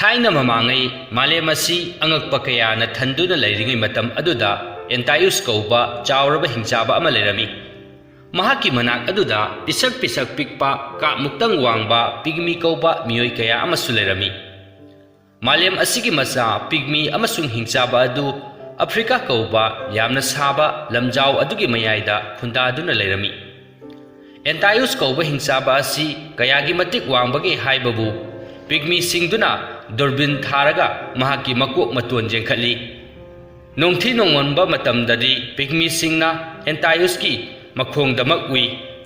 थाइना ममांगई मालेम असी अंगक्पा कयाना थंदुना लैरिंगै मतम अदुदा एंटायुस कौबा चावरबा हिंचाबा अमा लैरमी महाकी मनाक अदुदा पिसक पिसक पिकपा का मुक्तंग वांगबा पिग्मी कौबा मियोय कया अमसु लैरमी मालेम असिगी मसा पिग्मी अमसुंग हिंचाबा अदु अफ्रीका कौबा यामना साबा लमजाव अदुगी मयाइदा खुंदादुना लैरमी एंटायुस कौबा हिंचाबा असी कयागी मतिक वांगबगे हाइबबु पिग्मी सिंगदुना दुर्बिन थारगा महाकी मकोक मतोन जेंखली नोंथी नोंगोनबा मतमददी पिग्मी सिंगना एंटायुस की मखोंगदमक उई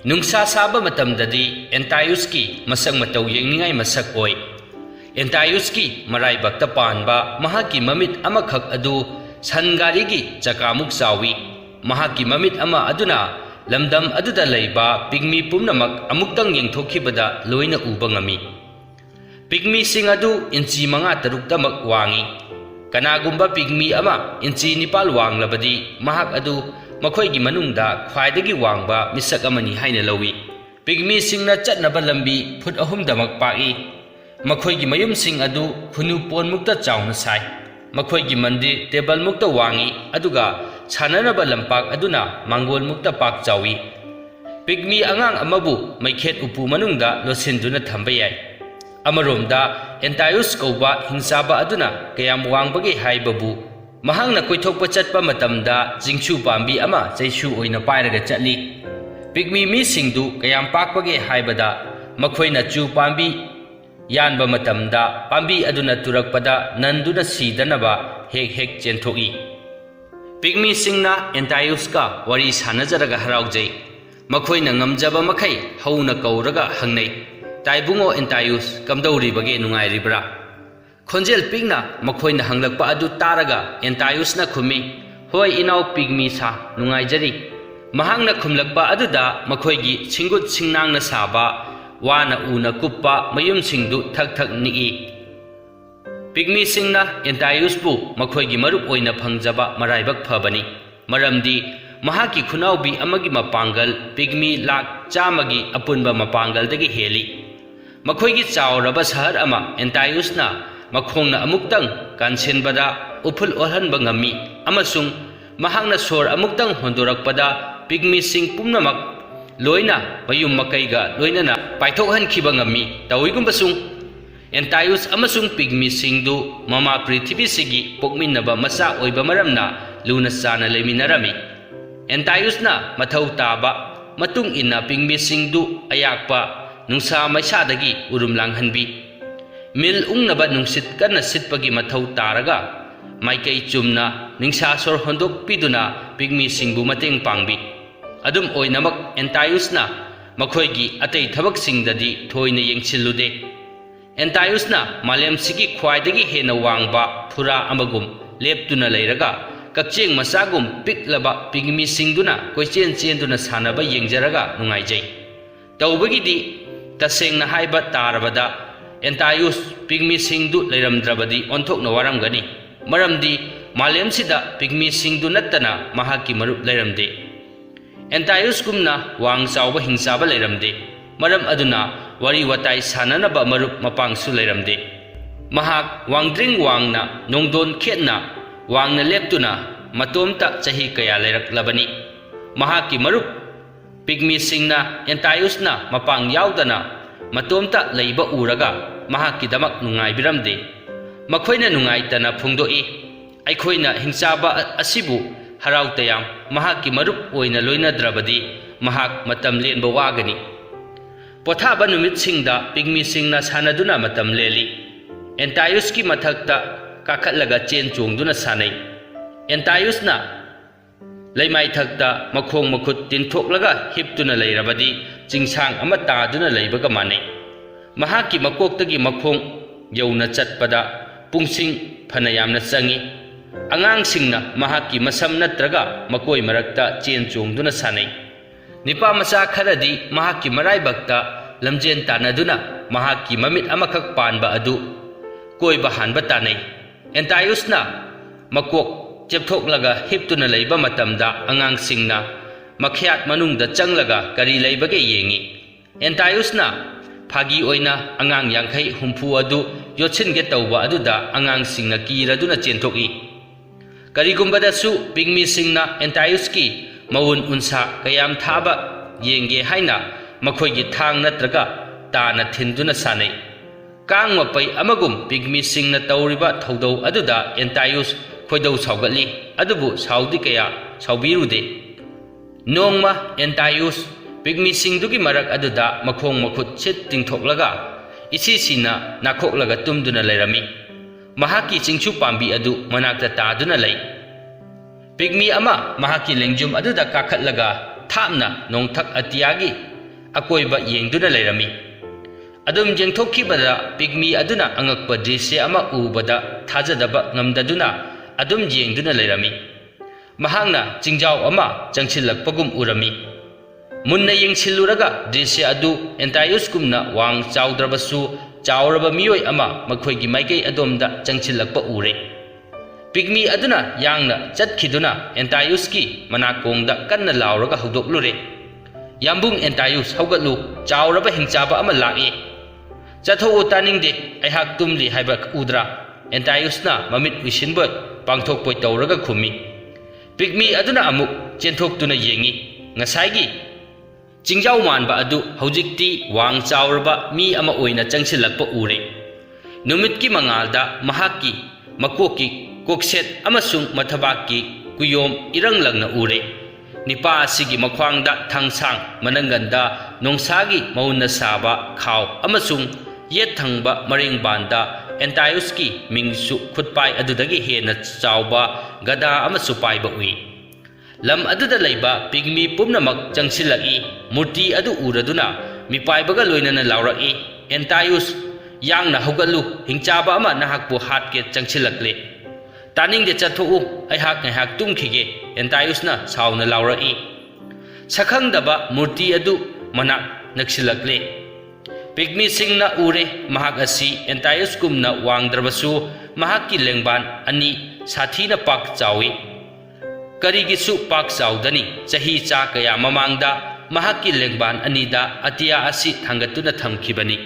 नुंसा साबा मतमददी एंटायुस की मसक मतौ येंगनिंगाई मसक ओय एंटायुस की मराइबक्ता पानबा महाकी ममित अमखक अदु सनगारीगी चकामुक चावी महाकी ममित अमा अदुना लमदम अदुदा लैबा पिग्मी पुमनमक अमुक्तंग येंथोखिबदा लोइना उबा ngami पिग्मी सिंग अदु इंची 5-6 वांगी कनागुंबा पिग्मी अमा इंची 9 वांगलबदी महाक अदु मखोइगी मनुंगदा ख्वाइदगी वांगबा मिसक अमनी हाइना लौवी पिग्मी सिंगना चटनबा लंबी फुट 3 दमक पाई मखोइगी मयुम सिंग अदु खुनु पोनमुक्ता चाउना साइ मखोइगी मंदिर टेबल मुक्ता वांगी अदुगा साननबा लंपाक अदुना मांगोल मुक्ता पाक चावी पिग्मी अंगांग अमबु मैखेत उपु मनुंगदा लोसिनदुना थंबा याय अमरोमदा एंटायुस कौबा हिंसाबा अदुना कयाम वांगबगे हाइबबु महांगना कोइथोकपा चटपा मतमदा जिंगसु पांबी अमा चैसु ओइना पाइरगा चटली पिग्मी मी सिंगदु कयाम पाकपगे हाइबदा मखोइना चु पांबी यानबा मतमदा पांबी अदुना तुरकपदा नंदुना सीदनबा हेक हेक चेंथोई पिग्मी सिंगना एंटायुस का वरी सानजरगा हराउजै मखोइना ngamjaba मखै हौना कौरगा हंगनै ताइबुंगो एंटायुस कमदौरीबगे नुंगाइरिब्रा खोंजेल पिगना मखोइना हंगलकपा अदु तारगा एंटायुसना खुमी होय इनाउ पिग्मी सा नुंगाइजरी महांगना खुमलकपा अदुदा मखोइगी सिंगुत सिंगनांगना साबा वाना उना कुप्पा मयुम सिंगदु थक थक निगी पिग्मी सिंगना एंटायुसबु मखोइगी मरुप ओइना फंगजबा मराइबक फबनी मरमदी महाकी खुनाउबी अमगी मपांगल पिग्मी लाख चामगी अपुनबा मपांगलदगी हेली मखोइगी चावरबा शहर अमा एंटायुसना मखोंगना अमुक्तंग कानसेनबदा उफुल ओहनबा ngami अमसुंग महांगना सोर अमुक्तंग होंदोरकपदा पिग्मी सिंग पुमनमक लोइना मयुम मकैगा लोइनाना पाइथोकहनखिबा ngami तवइगुंबसुंग एंटायुस अमसुंग पिग्मी सिंगदु ममा पृथ्वी सिगी पोकमिनबा मसा ओइबा मरमना लुना चाना लेमिनरमी एंटायुसना मथौ ताबा मतुंग इना पिग्मी सिंगदु अयाकपा नुंसा मैसादगी उरुम लांगहनबी मिल उंगनबा नुंसित कन्ना सिटपगी मथौ तारगा माइकै चुमना निंसा सोर होंदोक पिदुना पिग्मी सिंगबु मतेंग पांगबी अदुम ओइनमक एंटायुसना मखोइगी अतै थबक सिंगददी थोइना येंगसिलुदे एंटायुसना मालेम सिगी ख्वाइदगी हेना वांगबा फुरा अमगुम लेपतुना लैरगा कक्चेंग मसागुम पिकलबा पिग्मी सिंगदुना कोइचेन चेंदुना सानबा येंगजरगा नुंगाइजै तौबगिदी तसेंगना हाइबा तारबदा एंटायुस पिग्मी सिंगदु लैरमद्रबदी ओंथोकना वारमगनी मरमदी मालेमसिदा पिग्मी सिंगदु नत्तना महाकी मरुप लैरमदे एंटायुस कुमना वांग चावबा हिंसाबा लैरमदे मरम अदुना वरी वताई साननबा मरुप मपांगसु लैरमदे महाक वांगद्रिंग वांगना नोंगदोन खेतना वांगना लेपतुना मतोमता चही कया लैरकलबनी महाकी मरुप पिग्मी सिंगना एंटायुसना मपांग यावदना मतोमता लैबा उरगा महाकीदमक नुंगाइबिरमदे मखोइना नुंगाइतना फुंगदोई अखोइना हिंसाबा असिबु हराउतयाम महाकी मरुप ओइना लोइनद्रबदी महाक मतम लेनबा वागनी पोथाबा नुमितसिंगदा पिग्मी सिंगना सानदुना मतम लेली एंटायुसकी मथक्ता काखतलगा चेन चोंगदुना सानै एंटायुसना लैमाई थक्ता मखोंग मखुत तिनथोकलगा हिपतुना लैरबदी चिंसांग अमा तादुना लैबगा मानै महाकी मकोक्तगी मखोंग यौना चटपदा पुंसिंग फना यामना चंगी अंगांगसिंगना महाकी मसम नत्रगा मकोई मरक्ता चेन चोंगदुना सानै निपा मचा खरदी महाकी मराइबक्ता लमजेन तानदुना महाकी ममित अमखक पानबा अदु कोइबा हानबा तानै एंटायुसना मकोक चेपथोकलगा हिपतुना लैबा मतमदा अंगांगसिंगना मखयात मनुंगदा चंगलगा करी लैबगे येंगी एंटायुसना ꯐꯥꯒꯤ ꯑꯣꯏꯅ ꯑꯉꯥꯡ 50-60 ꯑꯗꯨ ꯌꯣꯠꯁꯤꯟꯒꯦ ꯇꯧꯕ ꯑꯗꯨꯗ ꯑꯉꯥꯡꯁꯤꯡꯅ ꯀꯤꯔꯗꯨꯅ ꯆꯦꯟꯊꯣꯛꯏ꯫ ꯀꯔꯤꯒꯨꯝꯕꯗꯁꯨ ꯄꯤꯒꯃꯤꯁꯤꯡꯅ ꯑꯦꯟꯇꯥꯏꯌꯨꯁꯀꯤ ꯃꯎꯟ ꯎꯟꯁꯥ ꯀꯌꯥꯝ ꯊꯥꯕ ꯌꯦꯡꯒꯦ ꯍꯥꯏꯅ ꯃꯈꯣꯏꯒꯤ ꯊꯥꯡ ꯅꯠꯇ꯭ꯔꯒ ꯇꯥꯅ ꯊꯤꯟꯗꯨꯅ ꯁꯥꯟꯅꯩ꯫ ꯀꯥꯡ ꯃꯄꯩ ꯑꯃꯒꯨꯝ ꯄꯤꯒꯃꯤꯁꯤꯡꯅ ꯇꯧꯔꯤꯕ ꯊꯧꯗꯧ ꯑꯗꯨꯗ ꯑꯦꯟꯇꯥꯏꯌꯨꯁ ꯈꯣꯏꯗꯧ ꯁꯥꯎꯒꯠꯂꯤ, ꯑꯗꯨꯕꯨ ꯁꯥꯎꯗꯤ ꯀꯌꯥ ꯁꯥꯎꯕꯤꯔꯨꯗꯦ꯫ ꯅꯣꯡꯃ ꯑꯦꯟꯇꯥꯏꯌꯨꯁ ꯄꯤꯒꯃꯤꯁꯤꯡꯗꯨꯒꯤ ꯃꯔꯛ ꯑꯗꯨꯗ ꯃꯈꯣꯡ ꯃꯈꯨꯠ ꯁꯤꯠ ꯇꯤꯡꯊꯣꯛꯂꯒ ꯏꯁꯤꯁꯤꯅ ꯅꯥꯈꯣꯛꯂꯒ ꯇꯨꯝꯗꯨꯅ ꯂꯩꯔꯝꯃꯤ꯫ ꯃꯍꯥꯛꯀꯤ ꯆꯤꯡꯁꯨ ꯄꯥꯝꯕꯤ ꯑꯗꯨ ꯃꯅꯥꯛꯇ ꯇꯥꯗꯨꯅ ꯂꯩ꯫ ꯄꯤꯒꯃꯤ ꯑꯃ ꯃꯍꯥꯛꯀꯤ ꯂꯦꯡꯖꯨꯝ ꯑꯗꯨꯗ ꯀꯥꯈꯠꯂꯒ ꯊꯥꯞꯅ ꯅꯣꯡꯊꯛ ꯑꯇꯤꯌꯥꯒꯤ ꯑꯀꯣꯏꯕ ꯌꯦꯡꯗꯨꯅ ꯂꯩꯔꯝꯃꯤ꯫ ꯑꯗꯨꯝ ꯌꯦꯡꯊꯣꯛꯈꯤꯕꯗ ꯄꯤꯒꯃꯤ ꯑꯗꯨꯅ ꯑꯉꯛꯄ ꯗ꯭ꯔꯤꯁ꯭ꯌ ꯑꯃ ꯎꯕꯗ ꯊꯥꯖꯗꯕ ꯉꯝꯗꯗꯨꯅ ꯑꯗꯨꯝ ꯌꯦꯡꯗꯨꯅ ꯂꯩꯔꯝꯃꯤ꯫ ꯃꯍꯥꯛꯅ ꯆꯤꯡꯖꯥꯎ ꯑꯃ ꯆꯪꯁꯤꯜꯂꯛꯄꯒꯨꯝ ꯎꯔꯝꯃꯤ꯫ ꯃꯨꯟꯅ ꯌꯦꯡꯁꯤꯜꯂꯨꯔꯒ ꯗ꯭ꯔꯤꯁ꯭ꯌ ꯑꯗꯨ ꯑꯦꯟꯇꯥꯏꯌꯨꯁꯀꯨꯝꯅ ꯋꯥꯡ ꯆꯥꯎꯗ꯭ꯔꯕꯁꯨ ꯆꯥꯎꯔꯕ ꯃꯤꯑꯣꯏ ꯑꯃ ꯃꯈꯣꯏꯒꯤ ꯃꯥꯏꯀꯩ ꯑꯗꯣꯝꯗ ꯆꯪꯁꯤꯜꯂꯛꯄ ꯎꯔꯦ꯫ ꯄꯤꯒꯃꯤ ꯑꯗꯨꯅ ꯌꯥꯡꯅ ꯆꯠꯈꯤꯗꯨꯅ ꯑꯦꯟꯇꯥꯏꯌꯨꯁꯀꯤ ꯃꯅꯥꯀꯣꯡꯗ ꯀꯟꯅ ꯂꯥꯎꯔꯒ ꯍꯧꯗꯣꯛꯂꯨꯔꯦ꯫ ꯌꯥꯝꯕꯨꯡ ꯑꯦꯟꯇꯥꯏꯌꯨꯁ ꯍꯧꯒꯠꯂꯨ, ꯆꯥꯎꯔꯕ ꯍꯤꯡꯆꯥꯕ ꯑꯃ ꯂꯥꯛꯏ꯫ ꯆꯠꯊꯣꯛꯎ, ꯇꯥꯅꯤꯡꯗꯦ, ꯑꯩꯍꯥꯛ ꯇꯨꯝꯂꯤ ꯍꯥꯏꯕ ꯎꯗ꯭ꯔꯥ? ꯑꯦꯟꯇꯥꯏꯌꯨꯁꯅ ꯃꯃꯤꯠ ꯎꯏꯁꯤꯟꯕꯣꯏ ꯄꯥꯡꯊꯣꯛꯄꯣꯏ ꯇꯧꯔꯒ ꯈꯨꯝꯃꯤ꯫ ꯄꯤꯒꯃꯤ ꯑꯗꯨꯅ ꯑꯃꯨꯛ ꯆꯦꯟꯊꯣꯛꯇꯨꯅ ꯌꯦꯡꯉꯤ꯫ ꯉꯁꯥꯏꯒꯤ ꯆꯤꯡꯖꯥꯎ ꯃꯥꯟꯕ ꯑꯗꯨ ꯍꯧꯖꯤꯛꯇꯤ ꯋꯥꯡ ꯆꯥꯎꯔꯕ ꯃꯤ ꯑꯃ ꯑꯣꯏꯅ ꯆꯪꯁꯤꯜꯂꯛꯄ ꯎꯔꯦ꯫ ꯅꯨꯃꯤꯠꯀꯤ ꯃꯉꯥꯜꯗ ꯃꯍꯥꯛꯀꯤ ꯃꯀꯣꯛꯀꯤ ꯀꯣꯛꯁꯦꯠ ꯑꯃꯁꯨꯡ ꯃꯊꯕꯥꯛꯀꯤ ꯀꯨꯌꯣꯝ ꯏꯔꯪ ꯂꯪꯅ ꯎꯔꯦ꯫ ꯅꯤꯄꯥ ꯑꯁꯤꯒꯤ ꯃꯈ꯭ꯋꯥꯡꯗ ꯊꯥꯡꯁꯥꯡ, ꯃꯅꯪꯒꯟꯗ ꯅꯣꯡꯁꯥꯒꯤ ꯃꯎꯟꯅ ꯁꯥꯕ ꯈꯥꯎ ꯑꯃꯁꯨꯡ ꯌꯦꯠ ꯊꯪꯕ ꯃꯔꯦꯡꯕꯥꯟꯗ ꯑꯦꯟꯇꯥꯏꯌꯨꯁꯀꯤ ꯃꯤꯡꯁꯨ ꯈꯨꯠꯄꯥꯏ ꯑꯗꯨꯗꯒꯤ ꯍꯦꯟꯅ ꯆꯥꯎꯕ ꯒꯗꯥ ꯑꯃꯁꯨ ꯄꯥꯏꯕ ꯎꯏ꯫ ꯂꯝ ꯑꯗꯨꯗ ꯂꯩꯕ ꯄꯤꯒꯃꯤ ꯄꯨꯝꯅꯃꯛ ꯆꯪꯁꯤꯜꯂꯛꯏ꯫ ꯃꯨꯔꯇꯤ ꯑꯗꯨ ꯎꯔꯗꯨꯅ ꯃꯤꯄꯥꯏꯕꯒ ꯂꯣꯏꯅꯅ ꯂꯥꯎꯔꯛꯏ, ꯑꯦꯟꯇꯥꯏꯌꯨꯁ, ꯌꯥꯡꯅ ꯍꯧꯒꯠꯂꯨ, ꯍꯤꯡꯆꯥꯕ ꯑꯃ ꯅꯍꯥꯛꯄꯨ ꯍꯥꯠꯀꯦ ꯆꯪꯁꯤꯜꯂꯛꯂꯦ꯫ ꯇꯥꯅꯤꯡꯗꯦ, ꯆꯠꯊꯣꯛꯎ, ꯑꯩꯍꯥꯛ ꯉꯥꯏꯍꯥꯛ ꯇꯨꯝꯈꯤꯒꯦ, ꯑꯦꯟꯇꯥꯏꯌꯨꯁꯅ ꯁꯥꯎꯅ ꯂꯥꯎꯔꯛꯏ꯫ ꯁꯛꯈꯪꯗꯕ ꯃꯨꯔꯇꯤ ꯑꯗꯨ ꯃꯅꯥꯛ ꯅꯛꯁꯤꯜꯂꯛꯂꯦ꯫ ꯄꯤꯒꯃꯤꯁꯤꯡꯅ ꯎꯔꯦ ꯃꯍꯥꯛ ꯑꯁꯤ ꯑꯦꯟꯇꯥꯏꯌꯨꯁꯀꯨꯝꯅ ꯋꯥꯡꯗ꯭ꯔꯕꯁꯨ ꯃꯍꯥꯛꯀꯤ ꯂꯦꯡꯕꯥꯟ ꯑꯅꯤ ꯁꯥꯊꯤꯅ ꯄꯥꯛ ꯆꯥꯎꯏ꯫ ꯀꯔꯤꯒꯤꯁꯨ ꯄꯥꯛ ꯆꯥꯎꯗꯅꯤ? ꯆꯍꯤ ꯆꯥ ꯀꯌꯥ ꯃꯃꯥꯡꯗ ꯃꯍꯥꯛꯀꯤ ꯂꯦꯡꯕꯥꯟ ꯑꯅꯤꯗ ꯑꯇꯤꯌꯥ ꯑꯁꯤ ꯊꯥꯡꯒꯠꯇꯨꯅ ꯊꯝꯈꯤꯕꯅꯤ꯫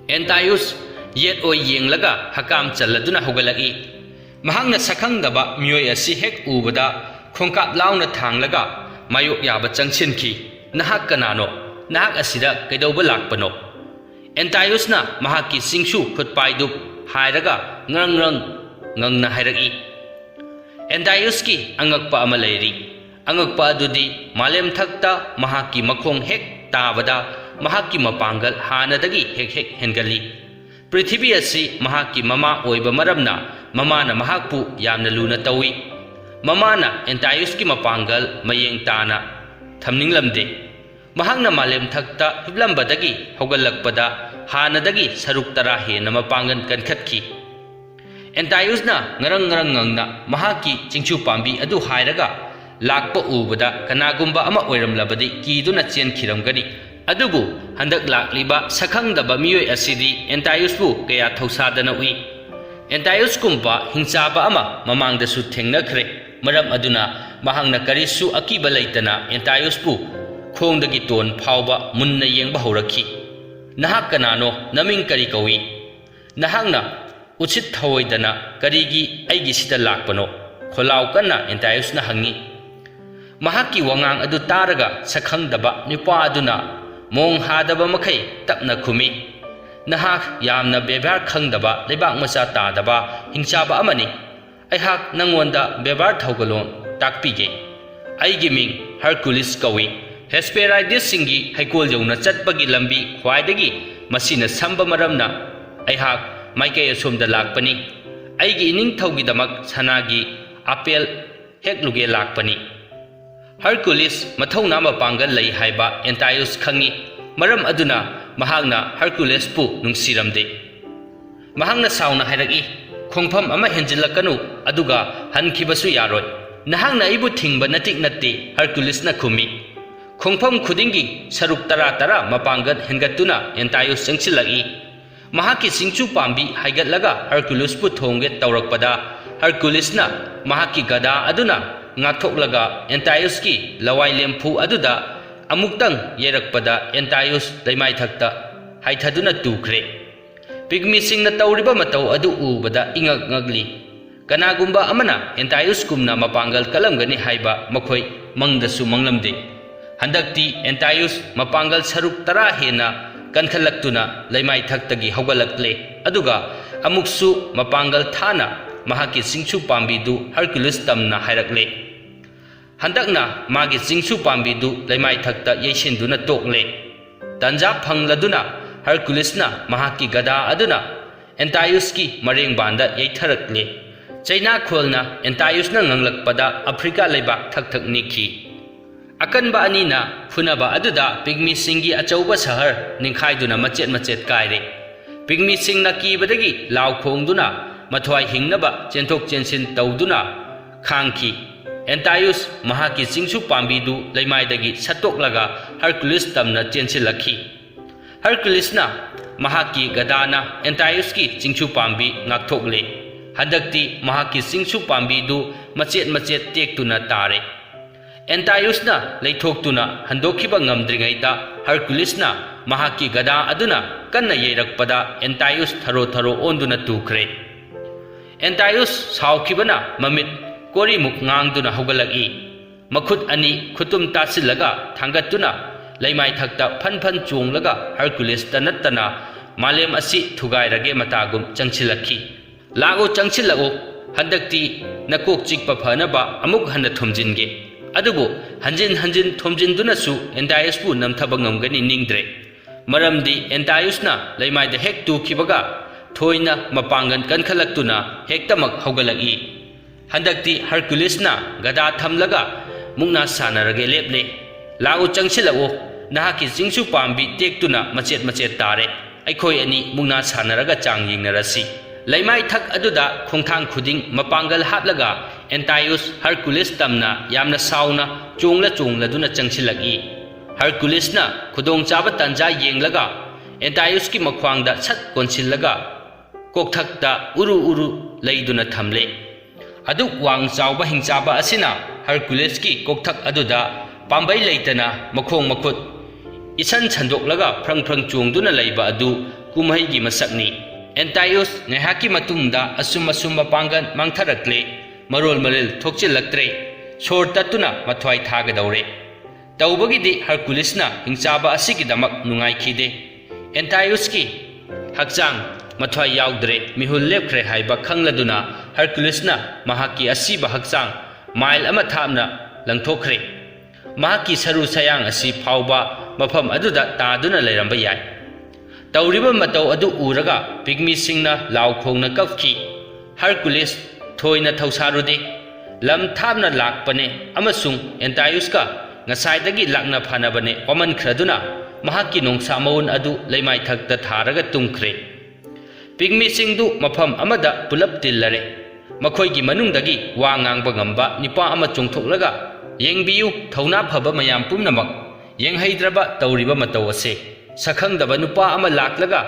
ꯑꯦꯟꯇꯥꯏꯌꯨꯁ ꯌꯦꯠ ꯑꯣꯏ ꯌꯦꯡꯂꯒ ꯍꯀꯥꯝ ꯆꯜꯂꯗꯨꯅ ꯍꯧꯒꯠꯂꯛꯏ꯫ ꯃꯍꯥꯛꯅ ꯁꯛꯈꯪꯗꯕ ꯃꯤꯑꯣꯏ ꯑꯁꯤ ꯍꯦꯛ ꯎꯕꯗ ꯈꯣꯡꯀꯥꯞ ꯂꯥꯎꯅ ꯊꯥꯡꯂꯒ ꯃꯥꯌꯣꯛ ꯌꯥꯕ ꯆꯪꯁꯤꯟꯈꯤ꯫ ꯅꯍꯥꯛ ꯀꯅꯥꯅꯣ? ꯅꯍꯥꯛ ꯑꯁꯤꯗ ꯀꯩꯗꯧꯕ ꯂꯥꯛꯄꯅꯣ? ꯑꯦꯟꯇꯥꯏꯌꯨꯁꯅ ꯃꯍꯥꯛꯀꯤ ꯆꯤꯡꯁꯨ ꯈꯨꯠꯄꯥꯏꯗꯨ ꯍꯥꯏꯔꯒ ꯉꯔꯪ ꯉꯔꯪ ꯉꯪꯅ ꯍꯥꯏꯔꯛꯏ꯫ ꯑꯦꯟꯇꯥꯏꯌꯨꯁꯀꯤ ꯑꯉꯛꯄ ꯑꯃ ꯂꯩꯔꯤ꯫ ꯑꯉꯛꯄ ꯑꯗꯨꯗꯤ ꯃꯥꯂꯦꯝꯊꯛꯇ ꯃꯍꯥꯛꯀꯤ ꯃꯈꯣꯡ ꯍꯦꯛ ꯇꯥꯕꯗ ꯃꯍꯥꯛꯀꯤ ꯃꯄꯥꯡꯒꯜ ꯍꯥꯟꯅꯗꯒꯤ ꯍꯦꯛ ꯍꯦꯛ ꯍꯦꯟꯒꯠꯂꯤ꯫ ꯄ꯭ꯔꯤꯊꯤꯕꯤ ꯑꯁꯤ ꯃꯍꯥꯛꯀꯤ ꯃꯃꯥ ꯑꯣꯏꯕ ꯃꯔꯝꯅ ꯃꯃꯥꯅ ꯃꯍꯥꯛꯄꯨ ꯌꯥꯝꯅ ꯂꯨꯅ ꯇꯧꯏ꯫ ꯃꯃꯥꯅ ꯑꯦꯟꯇꯥꯏꯌꯨꯁꯀꯤ ꯃꯄꯥꯡꯒꯜ ꯃꯌꯦꯡ ꯇꯥꯅ ꯊꯝꯅꯤꯡꯂꯝꯗꯦ꯫ ꯃꯍꯥꯛꯅ ꯃꯥꯂꯦꯝꯊꯛꯇ ꯍꯤꯞꯂꯝꯕꯗꯒꯤ ꯍꯧꯒꯠꯂꯛꯄꯗ ꯍꯥꯟꯅꯗꯒꯤ ꯁꯔꯨꯛ 10 ꯍꯦꯟꯅ ꯃꯄꯥꯡꯒꯜ ꯀꯟꯈꯠꯈꯤ꯫ ꯑꯦꯟꯇꯥꯏꯌꯨꯁꯅ ꯉꯔꯪ ꯉꯔꯪ ꯉꯪꯅ ꯃꯍꯥꯛꯀꯤ ꯆꯤꯡꯁꯨ ꯄꯥꯝꯕꯤ ꯑꯗꯨ ꯍꯥꯏꯔꯒ ꯂꯥꯛꯄ ꯎꯕꯗ ꯀꯅꯥꯒꯨꯝꯕ ꯑꯃ ꯑꯣꯏꯔꯝꯂꯕꯗꯤ ꯀꯤꯗꯨꯅ ꯆꯦꯟꯈꯤꯔꯝꯒꯅꯤ꯫ ꯑꯗꯨꯕꯨ ꯍꯟꯗꯛ ꯂꯥꯛꯂꯤꯕ ꯁꯛꯈꯪꯗꯕ ꯃꯤꯑꯣꯏ ꯑꯁꯤꯗꯤ ꯑꯦꯟꯇꯥꯏꯌꯨꯁꯄꯨ ꯀꯌꯥ ꯊꯧꯁꯥꯗꯅ ꯎꯏ꯫ ꯑꯦꯟꯇꯥꯏꯌꯨꯁꯀꯨꯝꯕ ꯍꯤꯡꯆꯥꯕ ꯑꯃ ꯃꯃꯥꯡꯗꯁꯨ ꯊꯦꯡꯅꯈ꯭ꯔꯦ꯫ ꯃꯔꯝ ꯑꯗꯨꯅ ꯃꯍꯥꯛꯅ ꯀꯔꯤꯁꯨ ꯑꯀꯤꯕ ꯂꯩꯇꯅ ꯑꯦꯟꯇꯥꯏꯌꯨꯁꯄꯨ ꯈꯣꯡꯗꯒꯤ ꯇꯣꯟ ꯐꯥꯎꯕ ꯃꯨꯟꯅ ꯌꯦꯡꯕ ꯍꯧꯔꯛꯈꯤ꯫ ꯅꯍꯥꯛ ꯀꯅꯥꯅꯣ? ꯅꯃꯤꯡ ꯀꯔꯤ ꯀꯧꯏ? ꯅꯍꯥꯛꯅ ꯎꯁꯤꯠ ꯊꯑꯣꯏꯗꯅ ꯀꯔꯤꯒꯤ ꯑꯩꯒꯤꯁꯤꯗ ꯂꯥꯛꯄꯅꯣ? ꯈꯣꯜꯂꯥꯎ ꯀꯟꯅ ꯑꯦꯟꯇꯥꯏꯌꯨꯁꯅ ꯍꯪꯉꯤ꯫ ꯃꯍꯥꯛꯀꯤ ꯋꯥꯉꯥꯡ ꯑꯗꯨ ꯇꯥꯔꯒ ꯁꯛꯈꯪꯗꯕ ꯅꯨꯄꯥ ꯑꯗꯨꯅ ꯃꯣꯡ ꯍꯥꯗꯕ ꯃꯈꯩ ꯇꯞꯅ ꯈꯨꯝꯃꯤ, ꯅꯍꯥꯛ ꯌꯥꯝꯅ ꯕꯦꯕꯥꯔ ꯈꯪꯗꯕ ꯂꯩꯕꯥꯛ ꯃꯆꯥ ꯇꯥꯗꯕ ꯍꯤꯡꯆꯥꯕ ꯑꯃꯅꯤ꯫ ꯑꯩꯍꯥꯛ ꯅꯪꯉꯣꯟꯗ ꯕꯦꯕꯥꯔ ꯊꯧꯒꯂꯣꯟ ꯇꯥꯛꯄꯤꯒꯦ꯫ ꯑꯩꯒꯤ ꯃꯤꯡ ꯍꯔꯀꯨꯂꯤꯁ ꯀꯧꯏ꯫ ꯍꯦꯁꯄꯦꯔꯥꯏꯗꯤꯁꯁꯤꯡꯒꯤ ꯍꯩꯀꯣꯜ ꯌꯧꯅ ꯆꯠꯄꯒꯤ ꯂꯝꯕꯤ ꯈ꯭ꯋꯥꯏꯗꯒꯤ ꯃꯁꯤꯅ ꯁꯝꯕ ꯃꯔꯝꯅ ꯑꯩꯍꯥꯛ ꯃꯥꯏꯀꯩ ꯑꯁꯣꯝꯗ ꯂꯥꯛꯄꯅꯤ꯫ ꯑꯩꯒꯤ ꯏꯅꯤꯡꯊꯧꯒꯤꯗꯃꯛ ꯁꯅꯥꯒꯤ ꯑꯄꯦꯜ ꯍꯦꯛꯂꯨꯒꯦ ꯂꯥꯛꯄꯅꯤ꯫ ꯍꯔꯀꯨꯂꯤꯁ ꯃꯊꯧꯅꯥ ꯃꯄꯥꯡꯒꯜ ꯂꯩ ꯍꯥꯏꯕ ꯑꯦꯟꯇꯥꯏꯌꯨꯁ ꯈꯪꯉꯤ꯫ ꯃꯔꯝ ꯑꯗꯨꯅ ꯃꯍꯥꯛꯅ ꯍꯔꯀꯨꯂꯤꯁꯄꯨ ꯅꯨꯡꯁꯤꯔꯝꯗꯦ꯫ ꯃꯍꯥꯛꯅ ꯁꯥꯎꯅ ꯍꯥꯏꯔꯛꯏ, ꯈꯣꯡꯐꯝ ꯑꯃ ꯍꯦꯟꯖꯤꯜꯂꯛꯀꯅꯨ, ꯑꯗꯨꯒ ꯍꯟꯈꯤꯕꯁꯨ ꯌꯥꯔꯣꯏ꯫ ꯅꯍꯥꯛꯅ ꯑꯩꯕꯨ ꯊꯤꯡꯕ ꯅꯇꯤꯛ ꯅꯠꯇꯦ꯫ ꯍꯔꯀꯨꯂꯤꯁꯅ ꯈꯨꯝꯃꯤ꯫ ꯈꯣꯡꯐꯝ ꯈꯨꯗꯤꯡꯒꯤ ꯁꯔꯨꯛ 10 ꯃꯄꯥꯡꯒꯜ ꯍꯦꯟꯒꯠꯇꯨꯅ ꯑꯦꯟꯇꯥꯏꯌꯨꯁ ꯆꯪꯁꯤꯜꯂꯛꯏ꯫ ꯃꯍꯥꯛꯀꯤ ꯆꯤꯡꯆꯨ ꯄꯥꯝꯕꯤ ꯍꯥꯏꯒꯠꯂꯒ ꯍꯔꯀꯨꯂꯤꯁꯄꯨ ꯊꯣꯝꯒꯦ ꯇꯧꯔꯛꯄꯗ ꯍꯔꯀꯨꯂꯤꯁꯅ ꯃꯍꯥꯛꯀꯤ ꯒꯗꯥ ꯑꯗꯨꯅ ꯉꯥꯛꯊꯣꯛꯂꯒ ꯑꯦꯟꯇꯥꯏꯌꯨꯁꯀꯤ ꯂꯋꯥꯏ ꯂꯦꯝꯐꯨ ꯑꯗꯨꯗ ꯑꯃꯨꯛꯇꯪ ꯌꯩꯔꯛꯄꯗ ꯑꯦꯟꯇꯥꯏꯌꯨꯁ ꯂꯩꯃꯥꯏꯊꯛꯇ हाइथदुना तुख्रे पिग्मीसिंगना तौरिबा मतौ अदु उबदा इंगक ngakli कनागुंबा अमना एंटायुस कुमना मपांगल कलमगनी हाइबा मखोय मंगदसु मंगलमदे हंदक्ति एंटायुस मपांगल सरुक तरा हेना कनखलक्तुना लैमाय थक्तगी हौगलक्ले अदुगा अमुक्सु मपांगल थाना महाकी सिंगसु पांबीदु हरकुलिस तमना हायरकले हंदकना मागी सिंगसु पांबीदु लैमाय थक्ता येसिंदुना तोकले तंजा फंगलदुना हरकुलिसना महाकी गदा अदुना एंटायुस की मरेंग बांदा येथरकले चाइना खोलना एंटायुसना nganglakpada अफ्रीका लेबाक थक थक निखी अकनबा अनीना फुनबा अदुदा पिग्मी सिंगी अचौबा शहर निखाइदुना मचेत मचेत कायरे पिग्मी सिंगना कीबदगी लाव खोंगदुना मथवाई हिंगनबा चेंथोक चेंसिन तौदुना खांखी एंटायुस महाकी सिंगसु पांबीदु लैमाइदगी सतोकलगा हरकुलिस तमना चेंसिलखी हरकुलिसना महाकी गदाना एंटायुस की सिंगसु पांबी ngakthokle हदक्ति महाकी सिंगसु पांबीदु मचेत मचेत तेक्तुना तारे एंटायुसना लेथोक्तुना हंदोखिबा ngamdringaiदा हरकुलिसना महाकी गदा अदुना कन्ना येरकपदा एंटायुस थरो थरो ओंदुना तुखरे एंटायुस सावखिबना ममित कोरिमुक ngang हौगलगी मखुत अनी खुतुम तासिलगा थांगतुना लैमाय थक्ता फन फन चोंगलगा हरकुलिसता नत्तना मालेम असि थुगाइरगे मतागुम चंगसिलखी लागो चंगसिलगो हंदक्ति नकोक चिकपा फनबा अमुक हन थुमजिनगे अदुबो हंजिन हंजिन थुमजिनदुनसु एंटायुसबु नमथबा ngamgani ningdre मरमदी एंटायुसना लैमायदा हेक तुखिबगा थोइना मपांगन कनखलक्तुना हेक्तमक हौगलगी हंदक्ति हरकुलिसना गदा थमलगा मुक्ना सानरगे लेपले लागो चंगसिलगो नहाकी सिंगसु पांबी तेक्तुना मचेत मचेत तारे अखोय अनी मुक्ना सानरगा चांग यिंगनरसी लैमाय थक अदुदा खोंथांग खुदिंग मपांगल हापलगा एंटायुस हरकुलिस तमना यामना साउना चोंगला चोंगलदुना चंगसिलगी हरकुलिसना खुदोंग चाबा तंजा येंगलगा एंटायुस की मख्वांगदा सत कोनसिलगा कोकथक्ता उरु उरु लैदुना थमले अदु वांग चावबा हिंचाबा असिना हरकुलिस की कोकथक अदुदा पांबै लेतना मखोंग मखुत इसन छंदोकलगा फ्रंग फ्रंग चोंगदुना लैबा अदु कुमहैगी मसकनी एंटायुस नेहाकी मतुंगदा असुम असुम मपांगन मांगथरकले मरोल मरेल थोकचिलक्त्रे सोर तत्तुना मथवाई थागदौरे तौबगिदी हरकुलिसना हिंचाबा असिगिदमक नुंगाइखिदे एंटायुस की हक्चांग मथवाई याउद्रे मिहुल लेपख्रे हाइबा खंगलदुना हरकुलिसना महाकी असीबा हक्चांग माइल अमा थामना लंगथोखरे महाकी सरू सयांग असी फाउबा मफम अदुदा तादुना लेरंबा याय तौरिबा मतौ अदु उरगा पिग्मी सिंगना लाव खोंगना कफखी हरकुलिस थोइना थौसारुदे लम थामना लाकपने अमसुंग एंटायुसका ngसाइदगी लाकना फानबने ओमन खरदुना महाकी नोंसा मौन अदु लैमाय थक्ता थारगा तुंखरे पिग्मी सिंगदु मफम अमदा पुलप तिल्लरे मखोइगी मनुंगदगी वा ngang ngamba निपा अमा चोंथोकलगा येंगबियु थौना फबा मयाम पुमनमक येंगहैद्रबा तौरिबा मतौ असे सखंगदबा नुपा अमा लाकलगा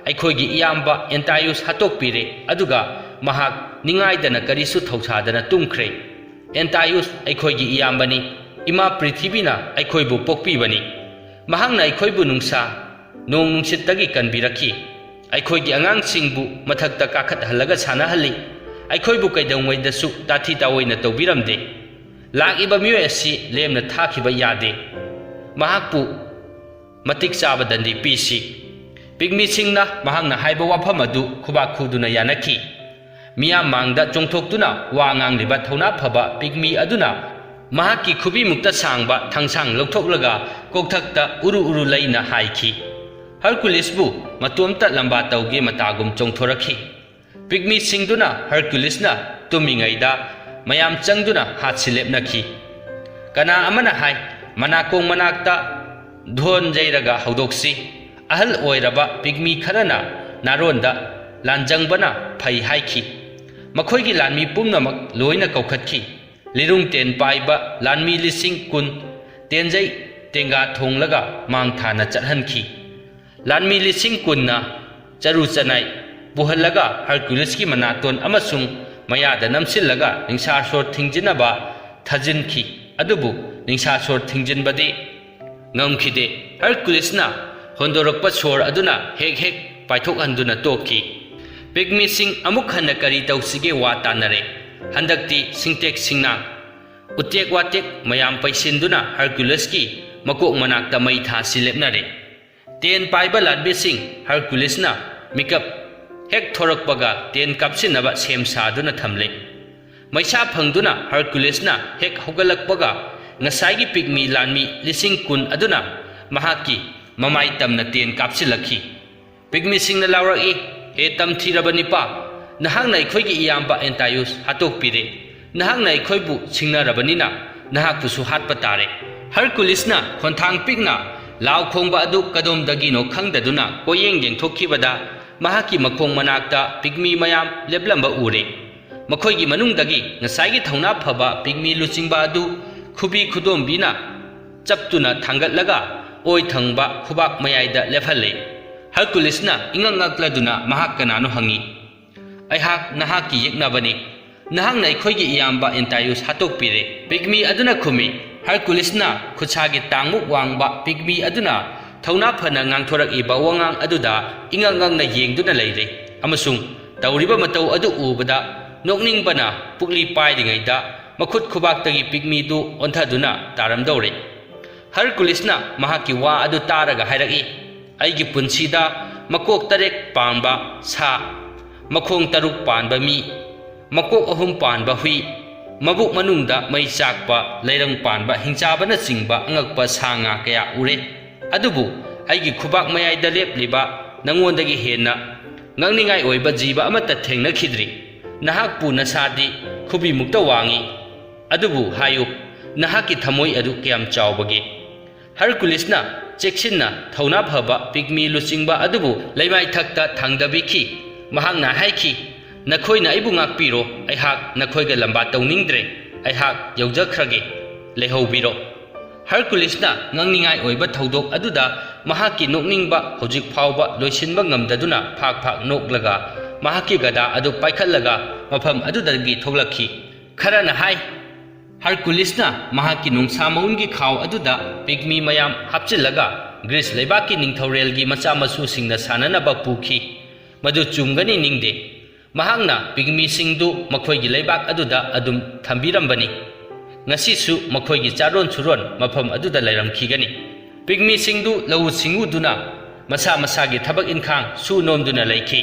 अखोइगी इयाम्बा एंटायुस हतोकपिरे अदुगा महाक निंगाइदना करिसु थौसादना तुंखरे एंटायुस अखोइगी इयाम्बनी इमा पृथ्वीना अखोइबु पोकपीबनी महांगना अखोइबु नुंसा नोंग नुंसितगी कनबिरखी अखोइगी अंगांगसिंगबु मथक्ता काखतहलगा सानहल्ली अखोइबु कैदौंगैदसु ताथी ताओइना तौबिरमदे लागिबा मियोय असि लेमना थाखिबा यादे महाकपु मतिक चाबा दंडी पीसी पिग्मी सिंगना महांगना हाइबा वाफम अदु खुबा खुदुना यानखी मिया मांगदा चोंथोक्तुना वा ngangliba थौना फबा पिग्मी अदुना महाकी खुबी मुक्ता सांगबा थंगसांग लौथोकलगा कोकथक्ता उरु उरु लैना हाइखी हरकुलिसबु मतोमता लंबा तौगे मतागुम चोंथोरखी पिग्मी सिंगदुना हरकुलिसना तुमिंगैदा मयाम चंगदुना हातसिलेपनखी कना अमना हाय मनाकोंग मनाक्ता धोन जैरगा हौदोक्सी अहल ओइरबा पिग्मी खरना नारोंदा लांजंगबना फै हाइखी मखोइगी लानमी पुमनमक लोइना कौखतखी लिरुंग तेन पाइबा लानमी लिसिंग कुन तेनजै तेंगा थोंगलगा मांग थाना चटहनखी लानमी लिसिंग कुनना चरु चनाई पुहलगा हरकुलिस की मनातोन अमसुंग मयादा नमसिलगा निंसा सोर थिंजिनबा थजिनखी अदुबु निंसा सोर थिंजिनबदे ngamkhide Herculesna ꯍꯣꯟꯗꯣꯔꯛꯄ ꯁꯣꯔ ꯑꯗꯨꯅ ꯍꯦꯛ ꯍꯦꯛ ꯄꯥꯏꯊꯣꯛꯍꯟꯗꯨꯅ ꯇꯣꯛꯈꯤ꯫ ꯄꯤꯒꯃꯤꯁꯤꯡ ꯑꯃꯨꯛ ꯍꯟꯅ ꯀꯔꯤ ꯇꯧꯁꯤꯒꯦ ꯋꯥ ꯇꯥꯟꯅꯔꯦ꯫ ꯍꯟꯗꯛꯇꯤ ꯁꯤꯡꯇꯦꯛ ꯁꯤꯡꯅꯥꯡ ꯎꯇꯦꯛ ꯋꯥꯇꯦꯛ ꯃꯌꯥꯝ ꯄꯩꯁꯤꯟꯗꯨꯅ ꯍꯔꯀꯨꯂꯤꯁꯀꯤ ꯃꯀꯣꯛ ꯃꯅꯥꯛꯇ ꯃꯩ ꯊꯥꯁꯤ ꯂꯦꯞꯅꯔꯦ꯫ ꯇꯦꯟ ꯄꯥꯏꯕ ꯂꯥꯟꯃꯤꯁꯤꯡ ꯍꯔꯀꯨꯂꯤꯁꯅ ꯃꯤꯀꯞ ꯍꯦꯛ ꯊꯣꯔꯛꯄꯒ ꯇꯦꯟ ꯀꯥꯞꯁꯤꯟꯅꯕ ꯁꯦꯝ ꯁꯥꯗꯨꯅ ꯊꯝꯂꯦ꯫ ꯃꯩꯁꯥ ꯐꯪꯗꯨꯅ ꯍꯔꯀꯨꯂꯤꯁꯅ ꯍꯦꯛ ꯍꯧꯒꯠꯂꯛꯄꯒ ꯉꯁꯥꯏꯒꯤ ꯄꯤꯒꯃꯤ ꯂꯥꯟꯃꯤ 10,000 ꯑꯗꯨꯅ ꯃꯍꯥꯛꯀꯤ ꯃꯃꯥꯏ ꯇꯝꯅ ꯇꯦꯟ ꯀꯥꯞꯁꯤꯜꯂꯛꯈꯤ꯫ ꯄꯤꯒꯃꯤꯁꯤꯡꯅ ꯂꯥꯎꯔꯛꯏ, "ꯍꯦ ꯇꯝꯊꯤꯔꯕ ꯅꯤꯄꯥ, ꯅꯍꯥꯛꯅ ꯑꯩꯈꯣꯏꯒꯤ ꯏꯌꯥꯝꯕ ꯑꯦꯟꯇꯥꯏꯌꯨꯁ ꯍꯥꯠꯇꯣꯛꯄꯤꯔꯦ꯫ ꯅꯍꯥꯛꯅ ꯑꯩꯈꯣꯏꯕꯨ ꯁꯤꯡꯅꯔꯕꯅꯤꯅ ꯅꯍꯥꯛꯄꯨꯁꯨ ꯍꯥꯠꯄ ꯇꯥꯔꯦ"꯫ ꯍꯔꯀꯨꯂꯤꯁꯅ ꯈꯣꯟꯊꯥꯡ ꯄꯤꯛꯅ ꯂꯥꯎ ꯈꯣꯡꯕ ꯑꯗꯨ ꯀꯗꯣꯝꯗꯒꯤꯅꯣ ꯈꯪꯗꯗꯨꯅ ꯀꯣꯌꯦꯡ ꯌꯦꯡꯊꯣꯛꯈꯤꯕꯗ ꯃꯍꯥꯛꯀꯤ ꯃꯈꯣꯡ ꯃꯅꯥꯛꯇ ꯄꯤꯒꯃꯤ ꯃꯌꯥꯝ ꯂꯦꯞꯂꯝꯕ ꯎꯔꯦ꯫ ꯃꯈꯣꯏꯒꯤ ꯃꯅꯨꯡꯗꯒꯤ ꯉꯁꯥꯏꯒꯤ ꯊꯧꯅꯥ ꯐꯕ ꯄꯤꯒꯃꯤ ꯂꯨꯆꯤꯡꯕ ꯑꯗꯨ ꯈꯨꯕꯤ ꯈꯨꯗꯣꯝꯕꯤꯅ ꯆꯞꯇꯨꯅ ꯊꯥꯡꯒꯠꯂꯒ ꯑꯣꯏ ꯊꯪꯕ ꯈꯨꯕꯥꯛ ꯃꯌꯥꯏꯗ ꯂꯦꯞꯍꯜꯂꯦ꯫ ꯍꯔꯀꯨꯂꯤꯁꯅ ꯏꯉꯛ ꯉꯛꯂꯗꯨꯅ ꯃꯍꯥꯛ ꯀꯅꯥꯅꯣ ꯍꯪꯉꯤ꯫ "ꯑꯩꯍꯥꯛ ꯅꯍꯥꯛꯀꯤ ꯌꯦꯛꯅꯕꯅꯤ꯫ ꯅꯍꯥꯛꯅ ꯑꯩꯈꯣꯏꯒꯤ ꯏꯌꯥꯝꯕ ꯑꯦꯟꯇꯥꯏꯌꯨꯁ ꯍꯥꯠꯇꯣꯛꯄꯤꯔꯦ"꯫ ꯄꯤꯒꯃꯤ ꯑꯗꯨꯅ ꯈꯨꯝꯃꯤ꯫ ꯍꯔꯀꯨꯂꯤꯁꯅ ꯈꯨꯠꯁꯥꯒꯤ ꯇꯥꯡꯃꯨꯛ ꯋꯥꯡꯕ ꯄꯤꯒꯃꯤ ꯑꯗꯨꯅ ꯊꯧꯅꯥ ꯐꯅ ꯉꯥꯡꯊꯣꯔꯛꯏꯕ ꯋꯥꯉꯥꯡ ꯑꯗꯨꯗ ꯏꯉꯛ ꯉꯛꯅ ꯌꯦꯡꯗꯨꯅ ꯂꯩꯔꯦ ꯑꯃꯁꯨꯡ ꯇꯧꯔꯤꯕ ꯃꯇꯧ ꯑꯗꯨ ꯎꯕꯗ ꯅꯣꯛꯅꯤꯡꯕꯅ ꯄꯨꯛꯂꯤ ꯄꯥꯏꯔꯤꯉꯩꯗ ꯃꯈꯨꯠ ꯈꯨꯕꯥꯛꯇꯒꯤ ꯄꯤꯒꯃꯤꯗꯨ ꯑꯣꯟꯊꯗꯨꯅ ꯇꯥꯔꯝꯗꯧꯔꯦ꯫ ꯍꯔꯀꯨꯂꯤꯁꯅ ꯃꯍꯥꯛꯀꯤ ꯋꯥ ꯑꯗꯨ ꯇꯥꯔꯒ ꯍꯥꯏꯔꯛꯏ, "ꯑꯩꯒꯤ ꯄꯨꯟꯁꯤꯗ ꯃꯀꯣꯛ 8 ꯄꯥꯟꯕ ꯁꯥ, ꯃꯈꯣꯡ 3 ꯄꯥꯟꯕ ꯃꯤ, ꯃꯀꯣꯛ 3 ꯄꯥꯟꯕ ꯍꯨꯏ, ꯃꯕꯨꯛ ꯃꯅꯨꯡꯗ ꯃꯩ ꯆꯥꯛꯄ ꯂꯩꯔꯪ ꯄꯥꯟꯕ ꯍꯤꯡꯆꯥꯕꯅꯆꯤꯡꯕ ꯑꯉꯛꯄ ꯁꯥ ꯉꯥ ꯀꯌꯥ ꯎꯔꯦ꯫ ꯑꯗꯨꯕꯨ ꯑꯩꯒꯤ ꯈꯨꯕꯥꯛ ꯃꯌꯥꯏꯗ ꯂꯦꯞꯂꯤꯕ ꯅꯉꯣꯟꯗꯒꯤ ꯍꯦꯟꯅ ꯉꯛꯅꯤꯡꯉꯥꯏ ꯑꯣꯏꯕ ꯖꯤꯕ ꯑꯃꯠꯇ ꯊꯦꯡꯅꯈꯤꯗ꯭ꯔꯤ꯫ ꯅꯍꯥꯛꯄꯨ ꯅꯁꯥꯗꯤ ꯈꯨꯕꯤꯃꯨꯛꯇ ꯋꯥꯡꯏ, ꯑꯗꯨꯕꯨ ꯍꯥꯏꯌꯨ, ꯅꯍꯥꯛꯀꯤ ꯊꯃꯣꯏ ꯑꯗꯨ ꯀꯌꯥꯝ ꯆꯥꯎꯕꯒꯦ"꯫ ꯍꯔꯀꯨꯂꯤꯁꯅ ꯆꯦꯛꯁꯤꯟꯅ ꯊꯧꯅꯥ ꯐꯕ ꯄꯤꯒꯃꯤ ꯂꯨꯆꯤꯡꯕ ꯑꯗꯨꯕꯨ ꯂꯩꯃꯥꯏꯊꯛꯇ ꯊꯥꯡꯗꯕꯤꯈꯤ꯫ ꯃꯍꯥꯛꯅ ꯍꯥꯏꯈꯤ, "ꯅꯈꯣꯏꯅ ꯑꯩꯕꯨ ꯉꯥꯛꯄꯤꯔꯣ, ꯑꯩꯍꯥꯛ ꯅꯈꯣꯏꯒ ꯂꯝꯕꯥ ꯇꯧꯅꯤꯡꯗ꯭ꯔꯦ, ꯑꯩꯍꯥꯛ ꯌꯧꯖꯈ꯭ꯔꯒꯦ, ꯂꯩꯍꯧꯕꯤꯔꯣ"꯫ ꯍꯔꯀꯨꯂꯤꯁꯅ ꯉꯛꯅꯤꯡꯉꯥꯏ ꯑꯣꯏꯕ ꯊꯧꯗꯣꯛ ꯑꯗꯨꯗ ꯃꯍꯥꯛꯀꯤ ꯅꯣꯛꯅꯤꯡꯕ ꯍꯧꯖꯤꯛ ꯐꯥꯎꯕ ꯂꯣꯏꯁꯤꯟꯕ ꯉꯝꯗꯗꯨꯅ ꯐꯥꯛ ꯐꯥꯛ ꯅꯣꯛꯂꯒ ꯃꯍꯥꯛꯀꯤ ꯒꯗꯥ ꯑꯗꯨ ꯄꯥꯏꯈꯠꯂꯒ ꯃꯐꯝ ꯑꯗꯨꯗꯒꯤ ꯊꯣꯛꯂꯛꯈꯤ꯫ ꯈꯔꯅ ꯍꯥꯏ ꯍꯔꯀꯨꯂꯤꯁꯅ ꯃꯍꯥꯛꯀꯤ ꯅꯣꯡꯁꯥ ꯃꯎꯟꯒꯤ ꯈꯥꯎ ꯑꯗꯨꯗ ꯄꯤꯒꯃꯤ ꯃꯌꯥꯝ ꯍꯥꯞꯆꯤꯜꯂꯒ ꯒ꯭ꯔꯤꯁ ꯂꯩꯕꯥꯛꯀꯤ ꯅꯤꯡꯊꯧꯔꯦꯜꯒꯤ ꯃꯆꯥ ꯃꯁꯨꯁꯤꯡꯅ ꯁꯥꯟꯅꯅꯕ ꯄꯨꯈꯤ꯫ ꯃꯗꯨ ꯆꯨꯝꯒꯅꯤ ꯅꯤꯡꯗꯦ꯫ ꯃꯍꯥꯛꯅ ꯄꯤꯒꯃꯤꯁꯤꯡꯗꯨ ꯃꯈꯣꯏꯒꯤ ꯂꯩꯕꯥꯛ ꯑꯗꯨꯗ ꯑꯗꯨꯝ ꯊꯝꯕꯤꯔꯝꯕꯅꯤ꯫ ꯉꯁꯤꯁꯨ ꯃꯈꯣꯏꯒꯤ ꯆꯥꯔꯣꯟ ꯁꯨꯔꯣꯟ ꯃꯐꯝ ꯑꯗꯨꯗ ꯂꯩꯔꯝꯈꯤꯒꯅꯤ꯫ ꯄꯤꯒꯃꯤꯁꯤꯡꯗꯨ ꯂꯧꯎ ꯁꯤꯡꯎꯗꯨꯅ ꯃꯁꯥ ꯃꯁꯥꯒꯤ ꯊꯕꯛ ꯏꯟꯈꯥꯡ ꯁꯨ ꯅꯣꯝꯗꯨꯅ ꯂꯩꯈꯤ꯫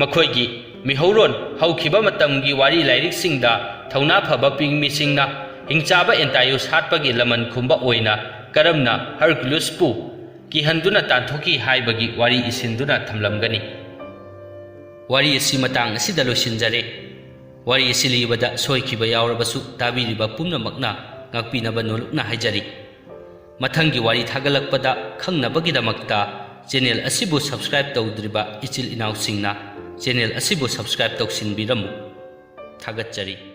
ꯃꯈꯣꯏꯒꯤ ꯃꯤꯍꯧꯔꯣꯟ ꯍꯧꯈꯤꯕ ꯃꯇꯝꯒꯤ ꯋꯥꯔꯤ ꯂꯥꯏꯔꯤꯛꯁꯤꯡꯗ ꯊꯧꯅꯥ ꯐꯕ ꯄꯤꯒꯃꯤꯁꯤꯡꯅ ꯍꯤꯡꯆꯥꯕ ꯑꯦꯟꯇꯥꯏꯌꯨꯁ ꯍꯥꯠꯄꯒꯤ ꯂꯃꯟ ꯈꯨꯝꯕ ꯑꯣꯏꯅ ꯀꯔꯝꯅ ꯍꯔꯀꯨꯂꯤꯁꯄꯨ ꯀꯤꯍꯟꯗꯨꯅ ꯇꯥꯟꯊꯣꯛꯈꯤ ꯍꯥꯏꯕꯒꯤ ꯋꯥꯔꯤ ꯏꯁꯤꯟꯗꯨꯅ ꯊꯝꯂꯝꯒꯅꯤ꯫ ꯋꯥꯔꯤ ꯑꯁꯤ ꯃꯇꯥꯡ ꯑꯁꯤꯗ ꯂꯣꯏꯁꯤꯟꯖꯔꯦ꯫ ꯋꯥꯔꯤ ꯑꯁꯤ ꯂꯤꯕꯗ ꯁꯣꯏꯈꯤꯕ ꯌꯥꯎꯔꯕꯁꯨ ꯇꯥꯕꯤꯔꯤꯕ ꯄꯨꯝꯅꯃꯛꯅ ꯉꯥꯛꯄꯤꯅꯕ ꯅꯣꯜꯂꯨꯛꯅ ꯍꯥꯏꯖꯔꯤ꯫ ꯃꯊꯪꯒꯤ ꯋꯥꯔꯤ ꯊꯥꯒꯠꯂꯛꯄꯗ ꯈꯪꯅꯕꯒꯤꯗꯃꯛꯇ ꯆꯦꯅꯦꯜ ꯑꯁꯤꯕꯨ ꯁꯕꯁꯀ꯭ꯔꯥꯏꯕ ꯇꯧꯗ꯭ꯔꯤꯕ ꯏꯆꯤꯜ ꯏꯅꯥꯎꯁꯤꯡꯅ ꯆꯦꯅꯦꯜ ꯑꯁꯤꯕꯨ ꯁꯕꯁꯀ꯭ꯔꯥꯏꯕ ꯇꯧꯁꯤꯟꯕꯤꯔꯝꯃꯨ꯫ ꯊꯥꯒꯠꯆꯔꯤ꯫